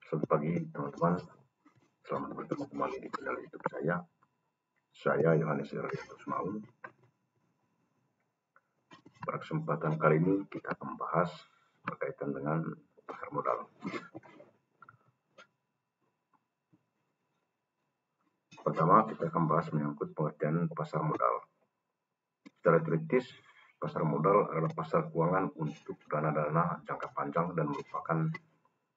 Selamat pagi teman-teman, selamat bertemu kembali di channel YouTube saya. Saya Yohanes Iratus Maung. Pada kesempatan kali ini kita akan membahas berkaitan dengan pasar modal. Pertama, kita akan membahas menyangkut pengertian pasar modal. Secara teoritis, pasar modal adalah pasar keuangan untuk dana-dana jangka panjang dan merupakan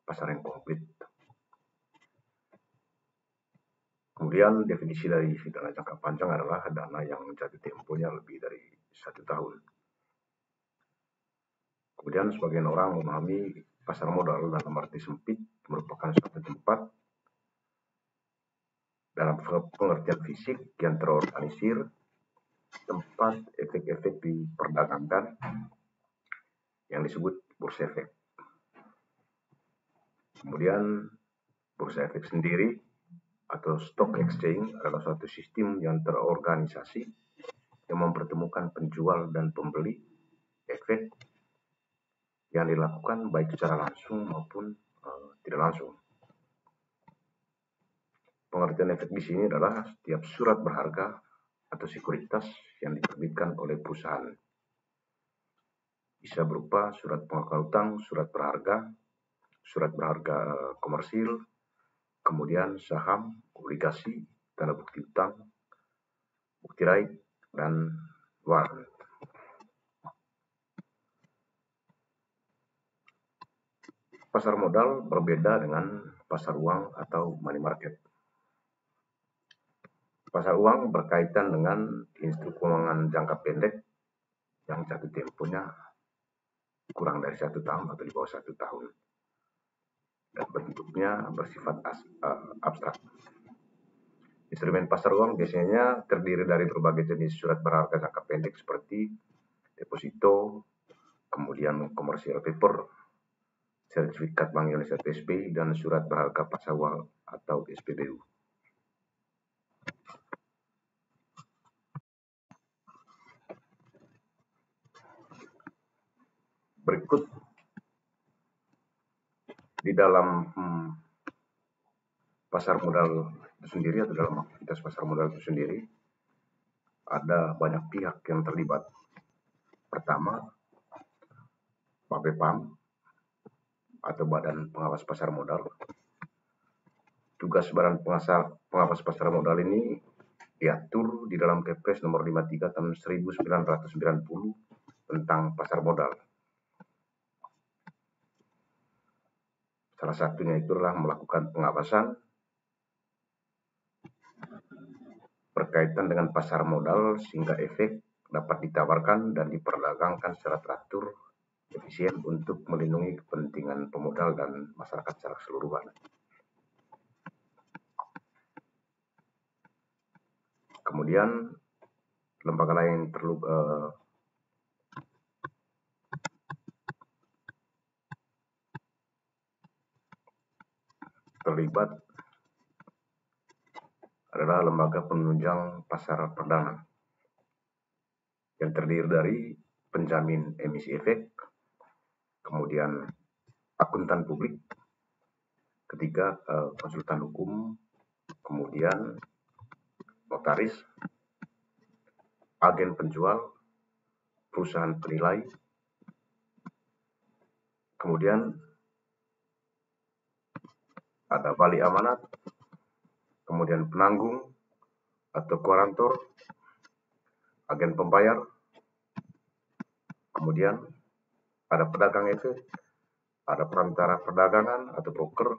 pasar yang komplit. Kemudian definisi dari dana jangka panjang adalah dana yang jatuh temponya lebih dari 1 tahun. Kemudian sebagian orang memahami pasar modal dalam arti sempit merupakan suatu tempat dalam pengertian fisik yang terorganisir, tempat efek-efek diperdagangkan yang disebut bursa efek. Kemudian bursa efek sendiri atau stock exchange adalah suatu sistem yang terorganisasi yang mempertemukan penjual dan pembeli efek yang dilakukan baik secara langsung maupun tidak langsung. Pengertian efek di sini adalah setiap surat berharga atau sekuritas yang diterbitkan oleh perusahaan. Bisa berupa surat pengakuan utang, surat berharga komersil, kemudian saham, obligasi, tanda bukti utang, bukti right, dan warrant. Pasar modal berbeda dengan pasar uang atau money market. Pasar uang berkaitan dengan instrumen keuangan jangka pendek yang jatuh temponya kurang dari 1 tahun atau di bawah 1 tahun. Dan bentuknya bersifat abstrak. Instrumen pasar uang biasanya terdiri dari berbagai jenis surat berharga jangka pendek seperti deposito, kemudian commercial paper, sertifikat Bank Indonesia (TSP), dan surat berharga pasar uang atau SPBU. Berikut di dalam pasar modal itu sendiri atau dalam aktivitas pasar modal itu sendiri ada banyak pihak yang terlibat. Pertama, BAPEPAM atau Badan Pengawas Pasar Modal. Tugas Badan Pengawas Pasar Modal ini diatur di dalam Kepres nomor 53 tahun 1990 tentang pasar modal. Salah satunya itulah melakukan pengawasan berkaitan dengan pasar modal sehingga efek dapat ditawarkan dan diperdagangkan secara teratur, efisien untuk melindungi kepentingan pemodal dan masyarakat secara keseluruhan. Kemudian lembaga lain terlibat adalah lembaga penunjang pasar perdana yang terdiri dari penjamin emisi efek, kemudian akuntan publik, ketiga konsultan hukum, kemudian notaris, agen penjual, perusahaan penilai, kemudian ada wali amanat, kemudian penanggung atau kuarantor, agen pembayar, kemudian ada pedagang efek, ada perantara perdagangan atau broker,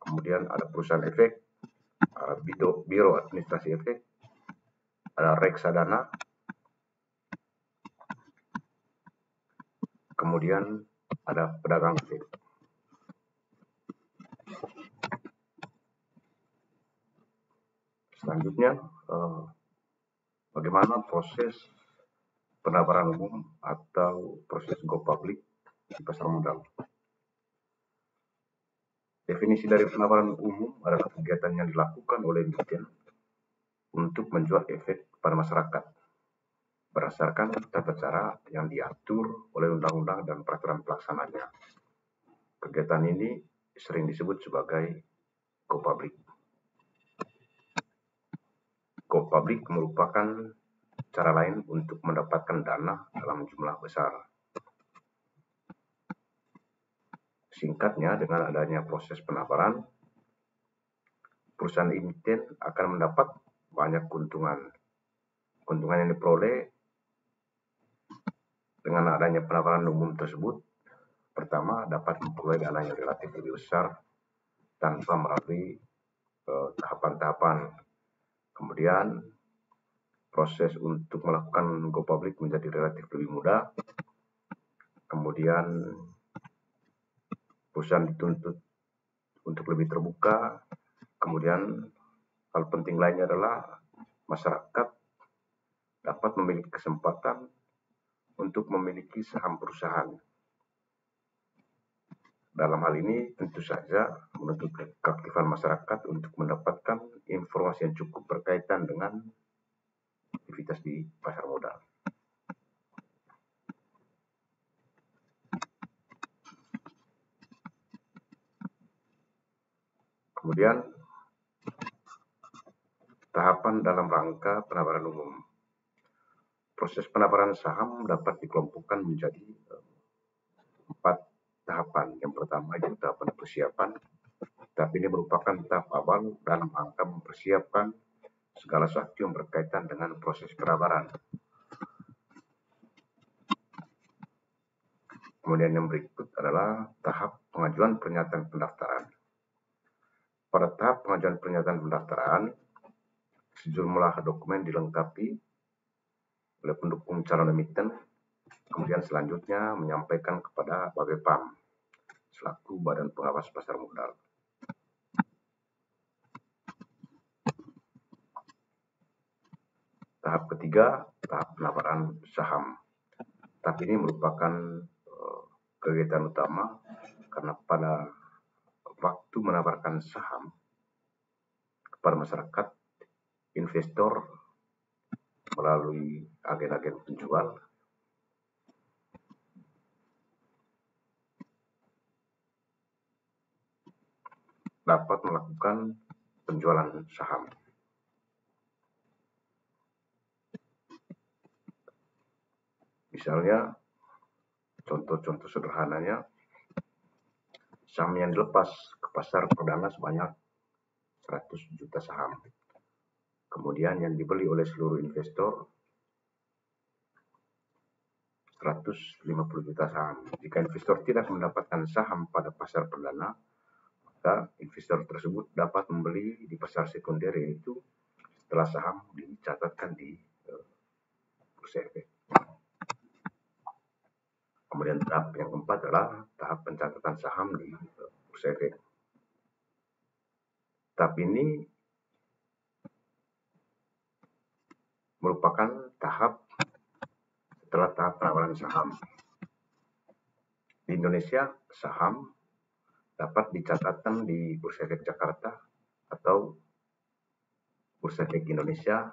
kemudian ada perusahaan efek, ada biro administrasi efek, ada reksadana, kemudian ada pedagang efek. Selanjutnya, bagaimana proses penawaran umum atau proses go public di pasar modal. Definisi dari penawaran umum adalah kegiatan yang dilakukan oleh emiten untuk menjual efek pada masyarakat berdasarkan tata cara yang diatur oleh undang-undang dan peraturan pelaksananya. Kegiatan ini sering disebut sebagai go public. Go public merupakan cara lain untuk mendapatkan dana dalam jumlah besar. Singkatnya, dengan adanya proses penawaran, perusahaan emiten akan mendapat banyak keuntungan. Keuntungan yang diperoleh dengan adanya penawaran umum tersebut, pertama, dapat memperoleh dana yang relatif lebih besar tanpa melalui tahapan-tahapan. Kemudian, proses untuk melakukan go public menjadi relatif lebih mudah. Kemudian, perusahaan dituntut untuk lebih terbuka. Kemudian, hal penting lainnya adalah masyarakat dapat memiliki kesempatan untuk memiliki saham perusahaan. Dalam hal ini tentu saja menuntut keaktifan masyarakat untuk mendapatkan informasi yang cukup berkaitan dengan aktivitas di pasar modal. Kemudian, tahapan dalam rangka penawaran umum. Proses penawaran saham dapat dikelompokkan menjadi 4 tahapan. Yang pertama itu tahapan persiapan. Tahap ini merupakan tahap awal dalam rangka mempersiapkan segala sesuatu yang berkaitan dengan proses penawaran. Kemudian yang berikut adalah tahap pengajuan pernyataan pendaftaran. Pada tahap pengajuan pernyataan pendaftaran, sejumlah dokumen dilengkapi oleh pendukung calon emiten, kemudian selanjutnya menyampaikan kepada BAPEPAM selaku Badan Pengawas Pasar Modal. Tahap ketiga, tahap penawaran saham. Tahap ini merupakan kegiatan utama karena pada waktu menawarkan saham kepada masyarakat, investor melalui agen-agen penjual dapat melakukan penjualan saham. Misalnya, contoh-contoh sederhananya, saham yang dilepas ke pasar perdana sebanyak 100 juta saham. Kemudian yang dibeli oleh seluruh investor 150 juta saham. Jika investor tidak mendapatkan saham pada pasar perdana, maka investor tersebut dapat membeli di pasar sekunder, yaitu setelah saham dicatatkan di bursa efek. Kemudian tahap yang keempat adalah tahap pencatatan saham di bursa efek. Tahap ini merupakan tahap setelah tahap penawaran saham. Di Indonesia, saham dapat dicatatkan di Bursa Efek Jakarta atau Bursa Efek Indonesia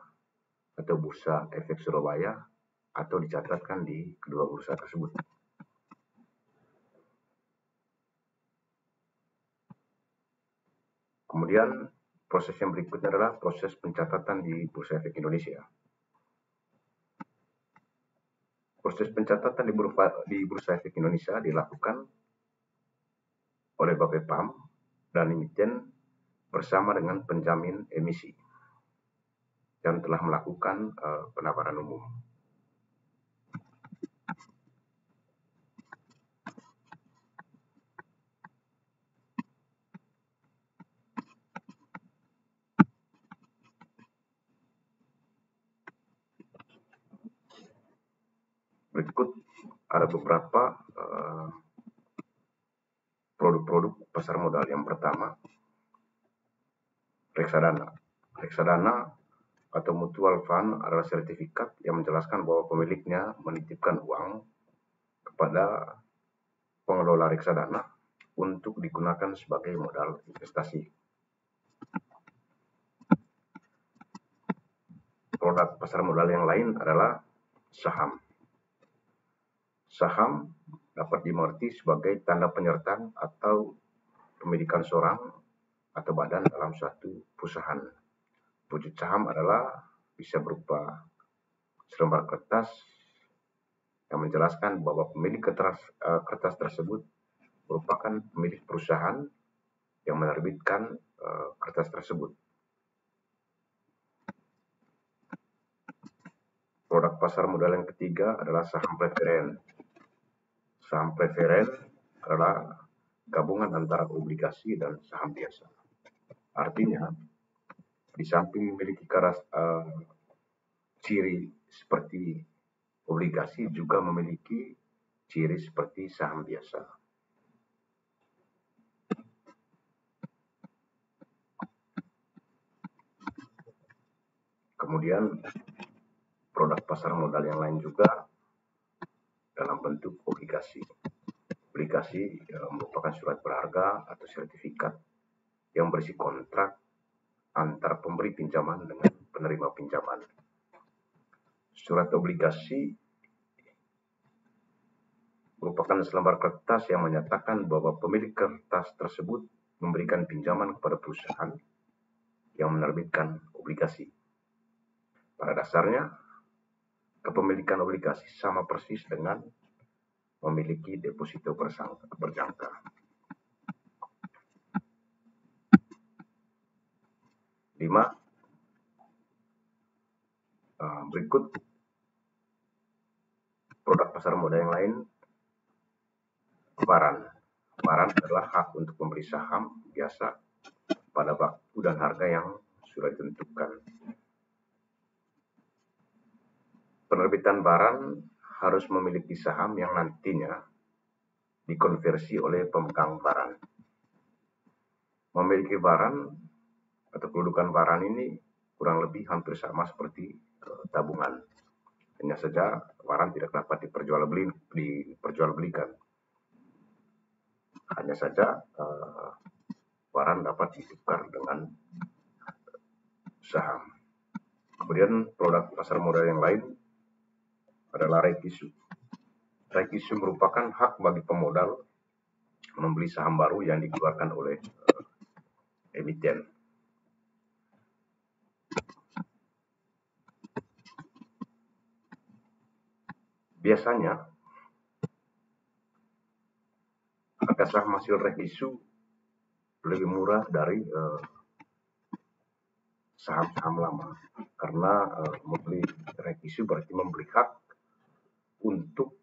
atau Bursa Efek Surabaya, atau dicatatkan di kedua bursa tersebut. Kemudian proses yang berikutnya adalah proses pencatatan di Bursa Efek Indonesia. Proses pencatatan di Bursa Efek Indonesia dilakukan oleh BAPEPAM dan emiten bersama dengan penjamin emisi yang telah melakukan penawaran umum. Berikut ada beberapa produk-produk pasar modal. Yang pertama, reksadana. Reksadana atau mutual fund adalah sertifikat yang menjelaskan bahwa pemiliknya menitipkan uang kepada pengelola reksadana untuk digunakan sebagai modal investasi. Produk pasar modal yang lain adalah saham. Saham dapat dimengerti sebagai tanda penyertaan atau pemilikan seorang atau badan dalam suatu perusahaan. Wujud saham adalah bisa berupa selembar kertas yang menjelaskan bahwa pemilik kertas tersebut merupakan pemilik perusahaan yang menerbitkan kertas tersebut. Produk pasar modal yang ketiga adalah saham preferen. Saham preferen adalah gabungan antara obligasi dan saham biasa. Artinya, di samping memiliki ciri seperti obligasi, juga memiliki ciri seperti saham biasa. Kemudian produk pasar modal yang lain juga dalam bentuk obligasi. Obligasi merupakan surat berharga atau sertifikat yang berisi kontrak antar pemberi pinjaman dengan penerima pinjaman. Surat obligasi merupakan selembar kertas yang menyatakan bahwa pemilik kertas tersebut memberikan pinjaman kepada perusahaan yang menerbitkan obligasi. Pada dasarnya, kepemilikan obligasi sama persis dengan memiliki deposito berjangka. Berikut produk pasar modal yang lain. Waran. Waran adalah hak untuk membeli saham biasa pada waktu dan harga yang sudah ditentukan. Penerbitan waran harus memiliki saham yang nantinya dikonversi oleh pemegang waran. Memiliki waran atau kedudukan waran ini kurang lebih hampir sama seperti tabungan. Hanya saja waran tidak dapat diperjualbelikan. Hanya saja waran dapat ditukar dengan saham. Kemudian produk pasar modal yang lain adalah right issue. Right issue merupakan hak bagi pemodal membeli saham baru yang dikeluarkan oleh emiten. Biasanya harga saham hasil right issue lebih murah dari saham-saham lama, karena membeli right issue berarti membeli hak untuk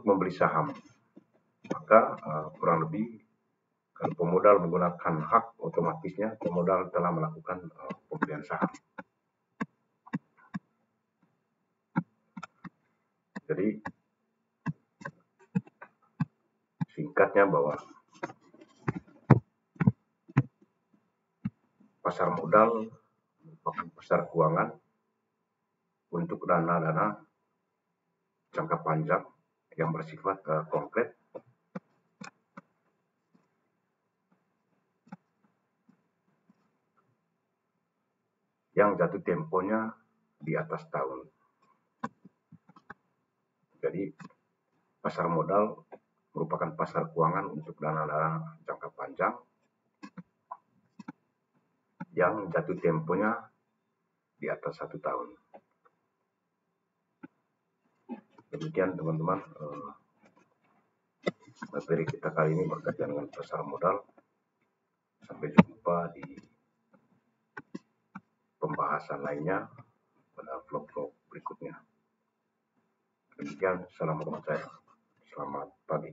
membeli saham. Maka kurang lebih kalau pemodal menggunakan hak, otomatisnya pemodal telah melakukan pembelian saham. Jadi singkatnya bahwa pasar modal merupakan pasar keuangan untuk dana-dana jangka panjang yang bersifat konkret yang jatuh temponya di atas tahun. Jadi pasar modal merupakan pasar keuangan untuk dana-dana jangka panjang yang jatuh temponya di atas 1 tahun. Demikian teman-teman materi kita kali ini berkaitan dengan pasar modal. Sampai jumpa di pembahasan lainnya pada vlog-vlog berikutnya. Demikian, salam hormat saya. Selamat pagi.